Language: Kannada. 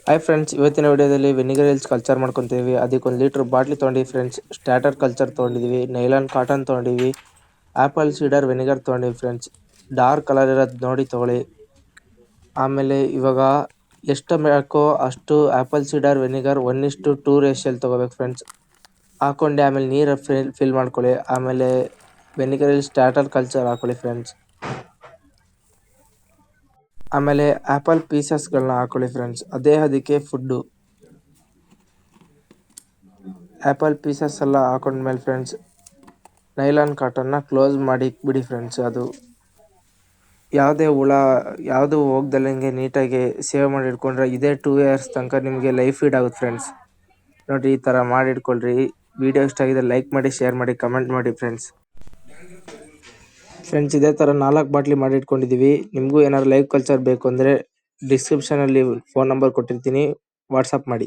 ಹಾಯ್ ಫ್ರೆಂಡ್ಸ್, ಇವತ್ತಿನ ವಿಡಿಯೋದಲ್ಲಿ ವಿನಿಗರ್ ಹಿಲ್ಸ್ ಕಲ್ಚರ್ ಮಾಡ್ಕೊತೀವಿ. ಅದಕ್ಕೆ 1 ಲೀಟರ್ ಬಾಟ್ಲಿ ತೊಗೊಂಡಿವಿ ಫ್ರೆಂಡ್ಸ್. ಸ್ಟಾರ್ಟರ್ ಕಲ್ಚರ್ ತೊಗೊಂಡಿದ್ವಿ, ನೈಲಾನ್ ಕಾಟನ್ ತೊಗೊಂಡಿವಿ, ಆಪಲ್ ಸೀಡರ್ ವಿನಿಗರ್ ತೊಗೊಂಡಿವಿ ಫ್ರೆಂಡ್ಸ್. ಡಾರ್ಕ್ ಕಲರ್ ಇರೋದು ನೋಡಿ ತೊಗೊಳ್ಳಿ. ಆಮೇಲೆ ಇವಾಗ ಎಷ್ಟು ಬೇಕೋ ಅಷ್ಟು ಆಪಲ್ ಸೀಡರ್ ವಿನಿಗರ್ 1:2 ರೇಷಿಯಲ್ಲಿ ತೊಗೋಬೇಕು ಫ್ರೆಂಡ್ಸ್. ಹಾಕೊಂಡೆ ಆಮೇಲೆ ನೀರು ಫಿಲ್ ಮಾಡ್ಕೊಳ್ಳಿ. ಆಮೇಲೆ ವಿನಿಗರ್ ಹಿಲ್ಸ್ ಸ್ಟಾರ್ಟರ್ ಕಲ್ಚರ್ ಹಾಕೊಳ್ಳಿ ಫ್ರೆಂಡ್ಸ್. ಆಮೇಲೆ ಆಪಲ್ ಪೀಸಸ್ಗಳನ್ನ ಹಾಕೊಳ್ಳಿ ಫ್ರೆಂಡ್ಸ್. ಅದಕ್ಕೆ ಫುಡ್ಡು ಆಪಲ್ ಪೀಸಸ್ ಎಲ್ಲ ಹಾಕೊಂಡ್ಮೇಲೆ ಫ್ರೆಂಡ್ಸ್, ನೈಲಾನ್ ಕಾಟನ್ನ ಕ್ಲೋಸ್ ಮಾಡಿ ಬಿಡಿ ಫ್ರೆಂಡ್ಸ್. ಅದು ಯಾವುದೇ ಹುಳ ಯಾವುದು ಹೋಗ್ದಲ್ಲಂಗೆ ನೀಟಾಗಿ ಸೇವ್ ಮಾಡಿ ಇಟ್ಕೊಂಡ್ರೆ ಇದೇ 2 ಇಯರ್ಸ್ ತನಕ ನಿಮಗೆ ಲೈಫ್ ಫೀಡ್ ಆಗುತ್ತೆ ಫ್ರೆಂಡ್ಸ್. ನೋಡಿ, ಈ ಥರ ಮಾಡಿ ಇಟ್ಕೊಳ್ರಿ. ವಿಡಿಯೋ ಇಷ್ಟ ಆಗಿದೆ ಲೈಕ್ ಮಾಡಿ, ಶೇರ್ ಮಾಡಿ, ಕಮೆಂಟ್ ಮಾಡಿ ಫ್ರೆಂಡ್ಸ್. ಇದೇ ಥರ 4 ಬಾಟ್ಲಿ ಮಾಡಿ ಇಟ್ಕೊಂಡಿದ್ದೀವಿ. ನಿಮಗೂ ಏನಾದ್ರು ಲೈವ್ ಕಲ್ಚರ್ ಬೇಕು ಅಂದರೆ ಡಿಸ್ಕ್ರಿಪ್ಷನಲ್ಲಿ ಫೋನ್ ನಂಬರ್ ಕೊಟ್ಟಿರ್ತೀನಿ, ವಾಟ್ಸಪ್ ಮಾಡಿ.